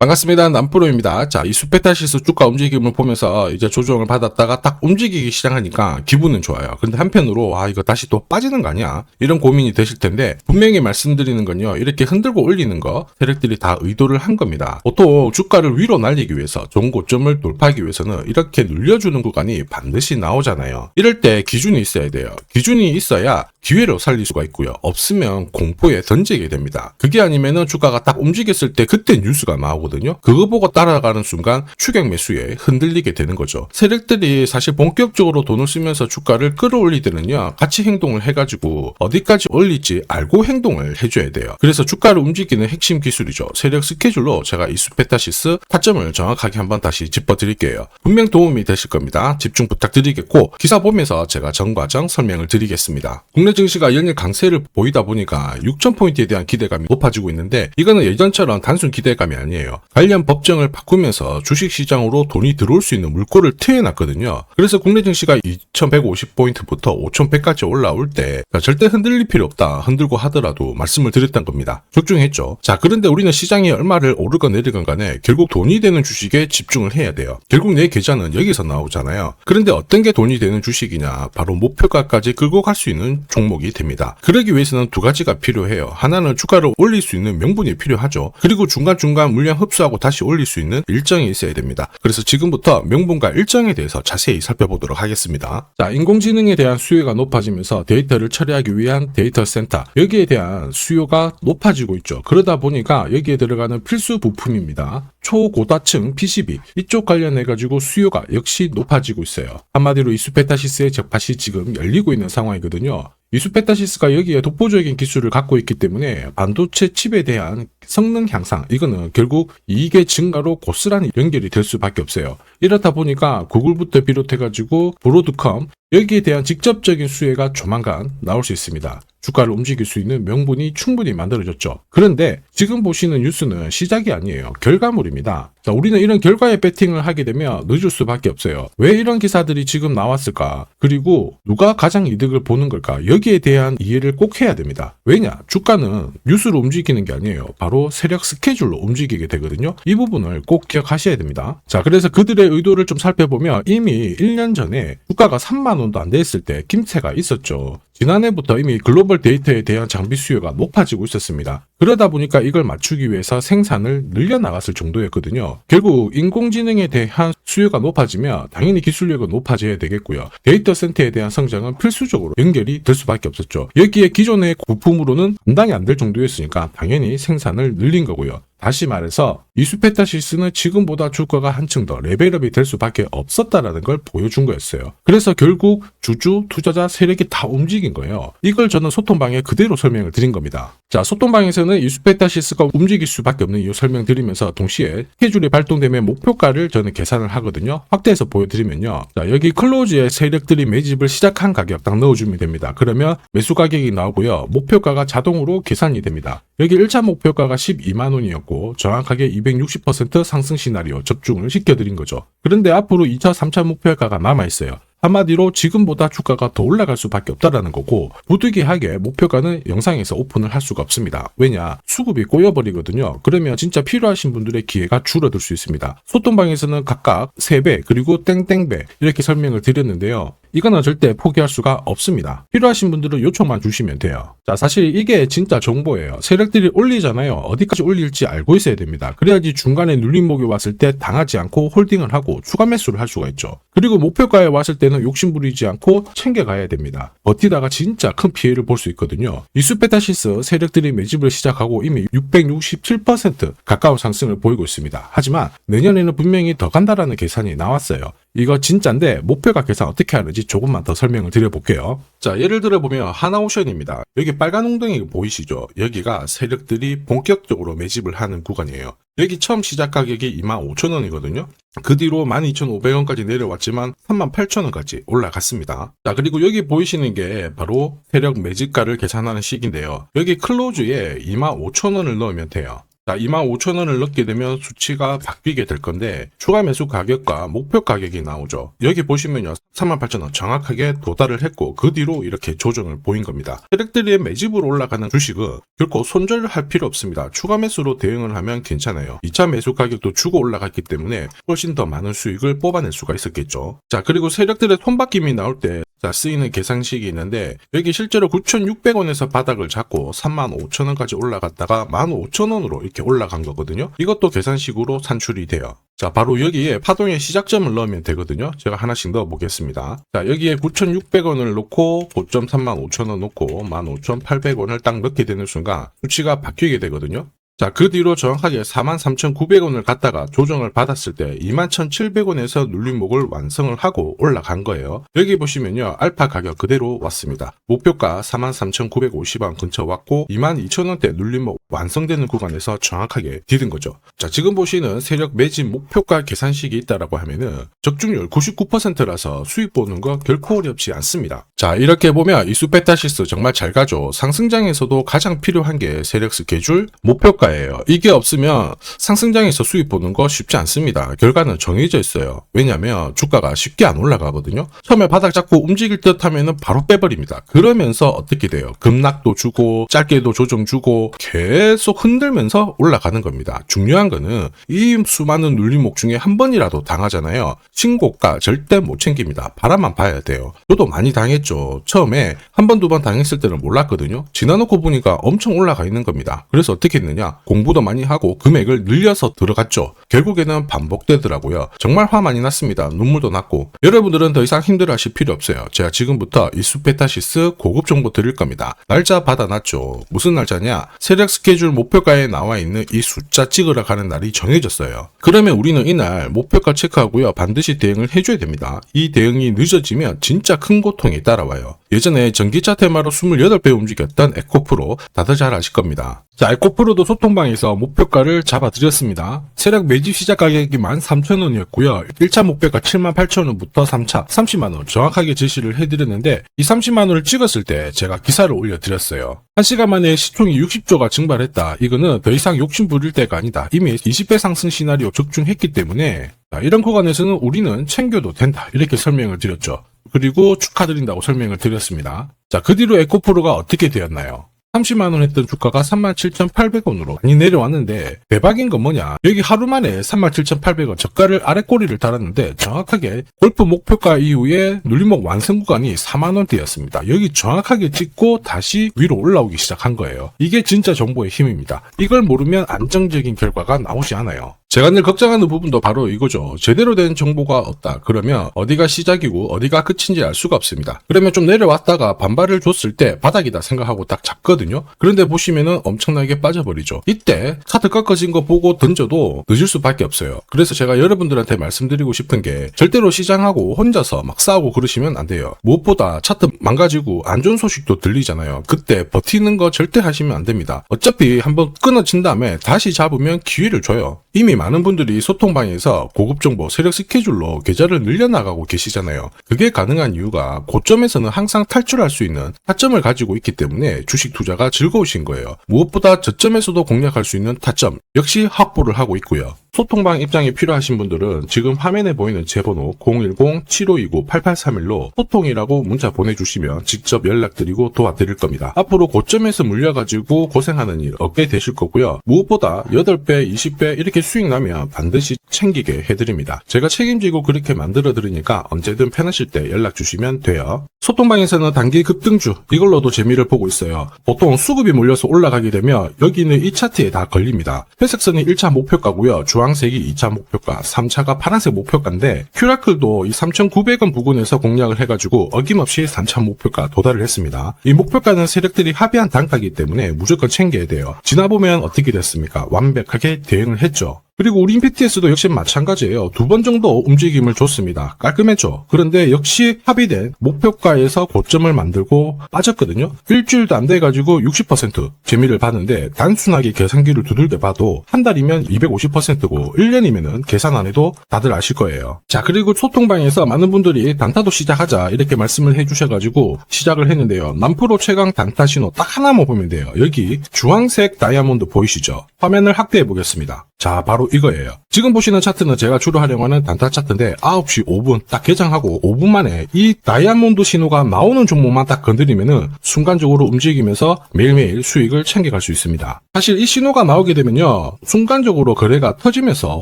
반갑습니다. 남프로입니다. 자, 이 수페타시스 주가 움직임을 보면서 이제 조정을 받았다가 딱 움직이기 시작하니까 기분은 좋아요. 근데 한편으로 이거 다시 또 빠지는 거 아니야? 이런 고민이 되실 텐데 분명히 말씀드리는 건요. 이렇게 흔들고 올리는 거 세력들이 다 의도를 한 겁니다. 보통 주가를 위로 날리기 위해서 좋은 고점을 돌파하기 위해서는 이렇게 눌려주는 구간이 반드시 나오잖아요. 이럴 때 기준이 있어야 돼요. 기준이 있어야 기회로 살릴 수가 있고요. 없으면 공포에 던지게 됩니다. 그게 아니면은 주가가 딱 움직였을 때 그때 뉴스가 나오거든요. 그거 보고 따라가는 순간 추격 매수에 흔들리게 되는 거죠. 세력들이 사실 본격적으로 돈을 쓰면서 주가를 끌어올릴 때는요. 같이 행동을 해가지고 어디까지 올릴지 알고 행동을 해줘야 돼요. 그래서 주가를 움직이는 핵심 기술이죠. 세력 스케줄로 제가 이 수페타시스 타점을 정확하게 한번 다시 짚어드릴게요. 분명 도움이 되실 겁니다. 집중 부탁드리겠고 기사 보면서 제가 전 과정 설명을 드리겠습니다. 국내 증시가 연일 강세를 보이다 보니까 6,000포인트에 대한 기대감이 높아지고 있는데 이거는 예전처럼 단순 기대감이 아니에요. 관련 법정을 바꾸면서 주식시장으로 돈이 들어올 수 있는 물꼬를 트여놨거든요. 그래서 국내 증시가 2,150포인트부터 5,100까지 올라올 때 절대 흔들릴 필요 없다. 흔들고 하더라도 말씀을 드렸던 겁니다. 적중했죠. 자, 그런데 우리는 시장이 얼마를 오르건 내리건 간에 결국 돈이 되는 주식에 집중을 해야 돼요. 결국 내 계좌는 여기서 나오잖아요. 그런데 어떤 게 돈이 되는 주식이냐? 바로 목표가까지 끌고 갈 수 있는 종목이 됩니다. 그러기 위해서는 두 가지가 필요해요. 하나는 주가를 올릴 수 있는 명분이 필요하죠. 그리고 중간중간 물량 흡수하고 다시 올릴 수 있는 일정이 있어야 됩니다. 그래서 지금부터 명분과 일정에 대해서 자세히 살펴보도록 하겠습니다. 자, 인공지능에 대한 수요가 높아지면서 데이터를 처리하기 위한 데이터 센터, 여기에 대한 수요가 높아지고 있죠. 그러다 보니까 여기에 들어가는 필수 부품입니다. 초고다층 PCB 이쪽 관련해가지고 수요가 역시 높아지고 있어요. 한마디로 이 수페타시스의 적밭이 지금 열리고 있는 상황이거든요. 이 수페타시스가 여기에 독보적인 기술을 갖고 있기 때문에 반도체 칩에 대한 성능 향상, 이거는 결국 이익의 증가로 고스란히 연결이 될 수밖에 없어요. 이렇다 보니까 구글부터 비롯해가지고 브로드컴, 여기에 대한 직접적인 수혜가 조만간 나올 수 있습니다. 주가를 움직일 수 있는 명분이 충분히 만들어졌죠. 그런데 지금 보시는 뉴스는 시작이 아니에요. 결과물입니다. 자, 우리는 이런 결과에 배팅을 하게 되면 늦을 수밖에 없어요. 왜 이런 기사들이 지금 나왔을까? 그리고 누가 가장 이득을 보는 걸까? 여기에 대한 이해를 꼭 해야 됩니다. 왜냐? 주가는 뉴스로 움직이는 게 아니에요. 바로 세력 스케줄로 움직이게 되거든요. 이 부분을 꼭 기억하셔야 됩니다. 자, 그래서 그들의 의도를 좀 살펴보면 이미 1년 전에 주가가 3만 원도 안 됐을 때 김체가 있었죠. 지난해부터 이미 글로벌 데이터에 대한 장비 수요가 높아지고 있었습니다. 그러다 보니까 이걸 맞추기 위해서 생산을 늘려나갔을 정도였거든요. 결국 인공지능에 대한 수요가 높아지면 당연히 기술력은 높아져야 되겠고요. 데이터 센터에 대한 성장은 필수적으로 연결이 될 수밖에 없었죠. 여기에 기존의 부품으로는 감당이 안 될 정도였으니까 당연히 생산을 늘린 거고요. 다시 말해서 이 수페타시스는 지금보다 주가가 한층 더 레벨업이 될 수밖에 없었다라는 걸 보여준 거였어요. 그래서 결국 주주, 투자자 세력이 다 움직인 거예요. 이걸 저는 소통방에 그대로 설명을 드린 겁니다. 자, 소통방에서는 이 수페타시스가 움직일 수밖에 없는 이유 설명드리면서 동시에 스케줄이 발동되면 목표가를 저는 계산을 하거든요. 확대해서 보여드리면요. 자, 여기 클로즈에 세력들이 매집을 시작한 가격 딱 넣어주면 됩니다. 그러면 매수 가격이 나오고요. 목표가가 자동으로 계산이 됩니다. 여기 1차 목표가가 12만 원이었고 정확하게 260% 상승 시나리오 적중을 시켜드린 거죠. 그런데 앞으로 2차, 3차 목표가가 남아있어요. 한마디로 지금보다 주가가 더 올라갈 수밖에 없다라는 거고 부득이하게 목표가는 영상에서 오픈을 할 수가 없습니다. 왜냐? 수급이 꼬여버리거든요. 그러면 진짜 필요하신 분들의 기회가 줄어들 수 있습니다. 소통방에서는 각각 3배 그리고 땡땡배 이렇게 설명을 드렸는데요. 이거는 절대 포기할 수가 없습니다. 필요하신 분들은 요청만 주시면 돼요. 자, 사실 이게 진짜 정보예요. 세력들이 올리잖아요. 어디까지 올릴지 알고 있어야 됩니다. 그래야지 중간에 눌림목이 왔을 때 당하지 않고 홀딩을 하고 추가 매수를 할 수가 있죠. 그리고 목표가에 왔을 때는 욕심부리지 않고 챙겨가야 됩니다. 버티다가 진짜 큰 피해를 볼 수 있거든요. 이 수페타시스 세력들이 매집을 시작하고 이미 667% 가까운 상승을 보이고 있습니다. 하지만 내년에는 분명히 더 간다라는 계산이 나왔어요. 이거 진짜인데 목표가 계산 어떻게 하는지 조금만 더 설명을 드려볼게요. 자, 예를 들어 보면 하나오션입니다. 여기 빨간 웅덩이 보이시죠? 여기가 세력들이 본격적으로 매집을 하는 구간이에요. 여기 처음 시작 가격이 25,000원이거든요. 그 뒤로 12,500원까지 내려왔지만 38,000원까지 올라갔습니다. 자, 그리고 여기 보이시는 게 바로 세력 매집가를 계산하는 식인데요. 여기 클로즈에 25,000원을 넣으면 돼요. 자, 25,000원을 넣게 되면 수치가 바뀌게 될 건데 추가 매수 가격과 목표 가격이 나오죠. 여기 보시면요. 38,000원 정확하게 도달을 했고 그 뒤로 이렇게 조정을 보인 겁니다. 세력들의 매집으로 올라가는 주식은 결코 손절할 필요 없습니다. 추가 매수로 대응을 하면 괜찮아요. 2차 매수 가격도 주고 올라갔기 때문에 훨씬 더 많은 수익을 뽑아낼 수가 있었겠죠. 자, 그리고 세력들의 손바뀜이 나올 때 쓰이는 계산식이 있는데 여기 실제로 9,600원에서 바닥을 잡고 35,000원까지 올라갔다가 15,000원으로 이렇게 올라간 거거든요. 이것도 계산식으로 산출이 돼요. 자, 바로 여기에 파동의 시작점을 넣으면 되거든요. 제가 하나씩 넣어 보겠습니다. 자, 여기에 9,600원을 놓고 고점 35,000원 놓고 15,800원을 딱 넣게 되는 순간 수치가 바뀌게 되거든요. 자, 그 뒤로 정확하게 43,900원을 갖다가 조정을 받았을 때 21,700원에서 눌림목을 완성을 하고 올라간 거예요. 여기 보시면요. 알파 가격 그대로 왔습니다. 목표가 43,950원 근처 왔고 22,000원대 눌림목 완성되는 구간에서 정확하게 디딘 거죠. 자, 지금 보시는 세력 매집 목표가 계산식이 있다라고 하면은 적중률 99%라서 수익 보는 거 결코 어렵지 않습니다. 자, 이렇게 보면 이 수페타시스 정말 잘 가죠. 상승장에서도 가장 필요한 게 세력 스케줄, 목표가 이게 없으면 상승장에서 수익 보는 거 쉽지 않습니다. 결과는 정해져 있어요. 왜냐하면 주가가 쉽게 안 올라가거든요. 처음에 바닥 잡고 움직일 듯 하면은 바로 빼버립니다. 그러면서 어떻게 돼요? 급락도 주고 짧게도 조정 주고 계속 흔들면서 올라가는 겁니다. 중요한 거는 이 수많은 눌림목 중에 한 번이라도 당하잖아요. 신고가 절대 못 챙깁니다. 바람만 봐야 돼요. 저도 많이 당했죠. 처음에 한 번, 두 번 당했을 때는 몰랐거든요. 지나놓고 보니까 엄청 올라가 있는 겁니다. 그래서 어떻게 했느냐? 공부도 많이 하고 금액을 늘려서 들어갔죠. 결국에는 반복되더라고요. 정말 화 많이 났습니다. 눈물도 났고. 여러분들은 더 이상 힘들어하실 필요 없어요. 제가 지금부터 이 수페타시스 고급 정보 드릴 겁니다. 날짜 받아놨죠. 무슨 날짜냐? 세력 스케줄 목표가에 나와 있는 이 숫자 찍으러 가는 날이 정해졌어요. 그러면 우리는 이날 목표가 체크하고요. 반드시 대응을 해줘야 됩니다. 이 대응이 늦어지면 진짜 큰 고통이 따라와요. 예전에 전기차 테마로 28배 움직였던 에코프로 다들 잘 아실 겁니다. 자, 에코프로도 소통방에서 목표가를 잡아드렸습니다. 세력 매집 시작 가격이 13,000원이었고요. 1차 목표가 78,000원부터 3차 30만원 정확하게 제시를 해드렸는데 이 30만원을 찍었을 때 제가 기사를 올려드렸어요. 1시간 만에 시총이 60조가 증발했다. 이거는 더 이상 욕심 부릴 때가 아니다. 이미 20배 상승 시나리오 적중했기 때문에 자, 이런 구간에서는 우리는 챙겨도 된다. 이렇게 설명을 드렸죠. 그리고 축하드린다고 설명을 드렸습니다. 자, 그 뒤로 에코프로가 어떻게 되었나요? 30만원 했던 주가가 37,800원으로 많이 내려왔는데 대박인 건 뭐냐? 여기 하루 만에 37,800원 저가를 아래 꼬리를 달았는데 정확하게 골프 목표가 이후에 눌림목 완성 구간이 4만원대였습니다. 여기 정확하게 찍고 다시 위로 올라오기 시작한 거예요. 이게 진짜 정보의 힘입니다. 이걸 모르면 안정적인 결과가 나오지 않아요. 제가 늘 걱정하는 부분도 바로 이거죠. 제대로 된 정보가 없다. 그러면 어디가 시작이고 어디가 끝인지 알 수가 없습니다. 그러면 좀 내려왔다가 반발을 줬을 때 바닥이다 생각하고 딱 잡거든요. 그런데 보시면은 엄청나게 빠져버리죠. 이때 차트 꺾어진 거 보고 던져도 늦을 수밖에 없어요. 그래서 제가 여러분들한테 말씀드리고 싶은 게 절대로 시장하고 혼자서 막 싸우고 그러시면 안 돼요. 무엇보다 차트 망가지고 안 좋은 소식도 들리잖아요. 그때 버티는 거 절대 하시면 안 됩니다. 어차피 한번 끊어진 다음에 다시 잡으면 기회를 줘요. 이미 많은 분들이 소통방에서 고급 정보 세력 스케줄로 계좌를 늘려나가고 계시잖아요. 그게 가능한 이유가 고점에서는 항상 탈출할 수 있는 타점을 가지고 있기 때문에 주식 투자가 즐거우신 거예요. 무엇보다 저점에서도 공략할 수 있는 타점 역시 확보를 하고 있고요. 소통방 입장이 필요하신 분들은 지금 화면에 보이는 제 번호 010-7529-8831로 소통이라고 문자 보내주시면 직접 연락드리고 도와드릴 겁니다. 앞으로 고점에서 물려가지고 고생하는 일 없게 되실 거고요. 무엇보다 8배, 20배 이렇게 수익 나면 반드시 챙기게 해드립니다. 제가 책임지고 그렇게 만들어 드리니까 언제든 편하실 때 연락 주시면 돼요. 소통방에서는 단기 급등주 이걸로도 재미를 보고 있어요. 보통 수급이 몰려서 올라가게 되면 여기는 이 차트에 다 걸립니다. 회색선이 1차 목표가고요. 주황색이 2차 목표가, 3차가 파란색 목표가인데 큐라클도 이 3,900원 부근에서 공략을 해가지고 어김없이 3차 목표가 도달을 했습니다. 이 목표가는 세력들이 합의한 단가이기 때문에 무조건 챙겨야 돼요. 지나보면 어떻게 됐습니까? 완벽하게 대응을 했죠. 그리고 우리 임팩트에서도 역시 마찬가지예요. 2번 정도 움직임을 줬습니다. 깔끔했죠. 그런데 역시 합의된 목표가에서 고점을 만들고 빠졌거든요. 일주일도 안 돼가지고 60% 재미를 봤는데 단순하게 계산기를 두들겨 봐도 한 달이면 250%고 1년이면은 계산 안 해도 다들 아실 거예요. 자, 그리고 소통방에서 많은 분들이 단타도 시작하자 이렇게 말씀을 해주셔가지고 시작을 했는데요. 남프로 최강 단타 신호 딱 하나만 보면 돼요. 여기 주황색 다이아몬드 보이시죠? 화면을 확대해 보겠습니다. 자, 바로 이거예요. 지금 보시는 차트는 제가 주로 활용하는 단타 차트인데 9시 5분 딱 개장하고 5분 만에 이 다이아몬드 신호가 나오는 종목만 딱 건드리면은 순간적으로 움직이면서 매일매일 수익을 챙겨갈 수 있습니다. 사실 이 신호가 나오게 되면요, 순간적으로 거래가 터지면서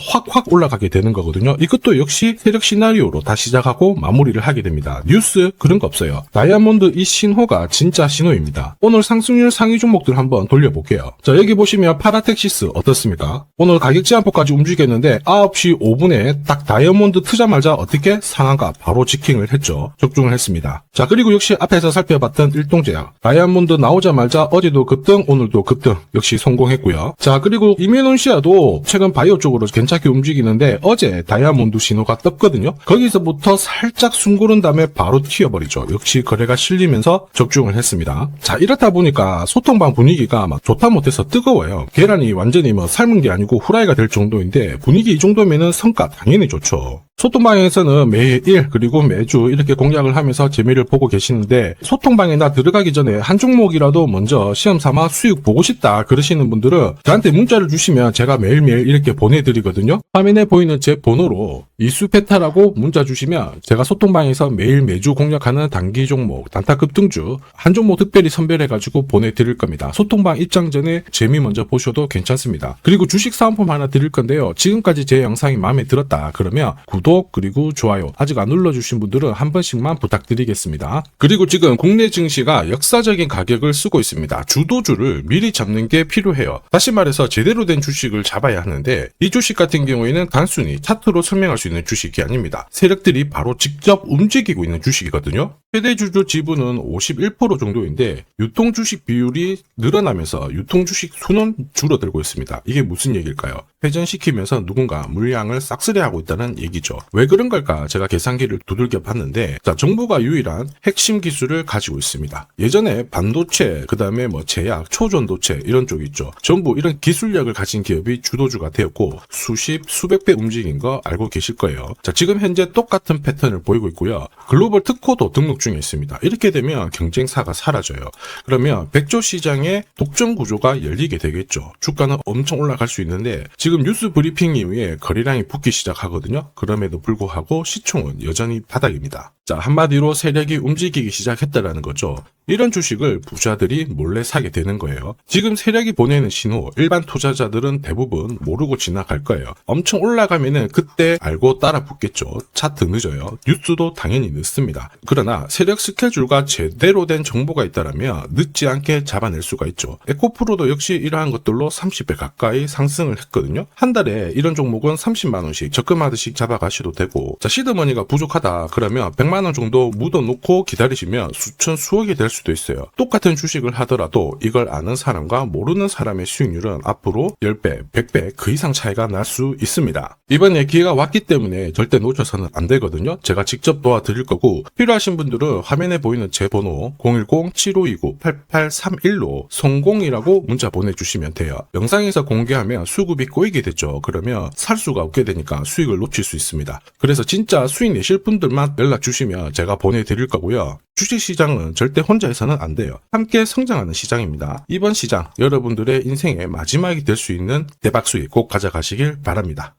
확 올라가게 되는 거거든요. 이것도 역시 세력 시나리오로 다 시작하고 마무리를 하게 됩니다. 뉴스 그런 거 없어요. 다이아몬드 이 신호가 진짜 신호입니다. 오늘 상승률 상위 종목들 한번 돌려볼게요. 자, 여기 보시면 파라텍시스 어떻습니까? 오늘 가격 제한폭까지 움직였는데 9시 5분에 딱 다이아몬드 트자마자 어떻게 상한가 바로 지킹을 했죠. 적중을 했습니다. 자, 그리고 역시 앞에서 살펴봤던 일동제약 다이아몬드 나오자마자 어제도 급등 오늘도 급등 역시 성공했고요. 자, 그리고 이뮤논시아도 최근 바이오 쪽으로 괜찮게 움직이는데 어제 다이아몬드 신호가 떴거든요. 거기서부터 살짝 숨 고른 다음에 바로 튀어버리죠. 역시 거래가 실리면서 적중을 했습니다. 자, 이렇다 보니까 소통방 분위기가 막 좋다 못해서 뜨거워요. 계란이 완전히 뭐 삶은 게 아니고 후라이가 될 정도인데 분위기 이 정도면은 성과 당연히 좋죠. 소통방에서는 매일 그리고 매주 이렇게 공략을 하면서 재미를 보고 계시는데 소통방에 나 들어가기 전에 한 종목이라도 먼저 시험 삼아 수익 보고 싶다 그러시는 분들은 저한테 문자를 주시면 제가 매일매일 이렇게 보내드리거든요. 화면에 보이는 제 번호로 이수페타라고 문자 주시면 제가 소통방에서 매일 매주 공략하는 단기 종목 단타 급등주 한 종목 특별히 선별해가지고 보내드릴 겁니다. 소통방 입장 전에 재미 먼저 보셔도 괜찮습니다. 그리고 주식 사은품 하나 드릴 건데요. 지금까지 제 영상이 마음에 들었다 그러면 구독 그리고 좋아요 아직 안 눌러주신 분들은 한 번씩만 부탁드리겠습니다. 그리고 지금 국내 증시가 역사적인 가격을 쓰고 있습니다. 주도주를 미리 잡는 게 필요해요. 다시 말해서 제대로 된 주식을 잡아야 하는데 이 주식 같은 경우에는 단순히 차트로 설명할 수 있는 주식이 아닙니다. 세력들이 바로 직접 움직이고 있는 주식이거든요. 최대 주주 지분은 51% 정도인데 유통 주식 비율이 늘어나면서 유통 주식 수는 줄어들고 있습니다. 이게 무슨 얘기일까요? 회전시키면서 누군가 물량을 싹쓸이하고 있다는 얘기죠. 왜 그런 걸까? 제가 계산기를 두들겨 봤는데 자, 정부가 유일한 핵심 기술을 가지고 있습니다. 예전에 반도체, 그 다음에 뭐 제약, 초전도체 이런 쪽 있죠. 전부 이런 기술력을 가진 기업이 주도주가 되었고 수십, 수백 배 움직인 거 알고 계실 거예요. 자, 지금 현재 똑같은 패턴을 보이고 있고요. 글로벌 특허도 등록 중에 있습니다. 이렇게 되면 경쟁사가 사라져요. 그러면 백조 시장의 독점 구조가 열리게 되겠죠. 주가는 엄청 올라갈 수 있는데 지금 뉴스 브리핑 이후에 거래량이 붙기 시작하거든요. 그럼에도 불구하고 시총은 여전히 바닥입니다. 자, 한마디로 세력이 움직이기 시작했다라는 거죠. 이런 주식을 부자들이 몰래 사게 되는 거예요. 지금 세력이 보내는 신호 일반 투자자들은 대부분 모르고 지나갈 거예요. 엄청 올라가면은 그때 알고 따라 붙겠죠. 차트 늦어요. 뉴스도 당연히 늦습니다. 그러나 세력 스케줄과 제대로 된 정보가 있다라면 늦지 않게 잡아낼 수가 있죠. 에코프로도 역시 이러한 것들로 30배 가까이 상승을 했거든요. 한 달에 이런 종목은 30만 원씩 적금하듯이 잡아가셔도 되고 자, 시드머니가 부족하다 그러면 100만 원 정도 묻어놓고 기다리시면 수천 수억이 될 수도 있어요. 똑같은 주식을 하더라도 이걸 아는 사람과 모르는 사람의 수익률은 앞으로 10배, 100배 그 이상 차이가 날 수 있습니다. 이번에 기회가 왔기 때문에 절대 놓쳐서는 안 되거든요. 제가 직접 도와드릴 거고 필요하신 분들은 화면에 보이는 제 번호 010-7529-8831로 성공이라고 문자 보내주시면 돼요. 영상에서 공개하면 수급이 꼬이게 되죠. 그러면 살 수가 없게 되니까 수익을 놓칠 수 있습니다. 그래서 진짜 수익 내실 분들만 연락 주시면 제가 보내드릴 거고요. 주식시장은 절대 혼자 해서는 안 돼요. 함께 성장하는 시장입니다. 이번 시장 여러분들의 인생의 마지막이 될 수 있는 대박 수익 꼭 가져가시길 바랍니다.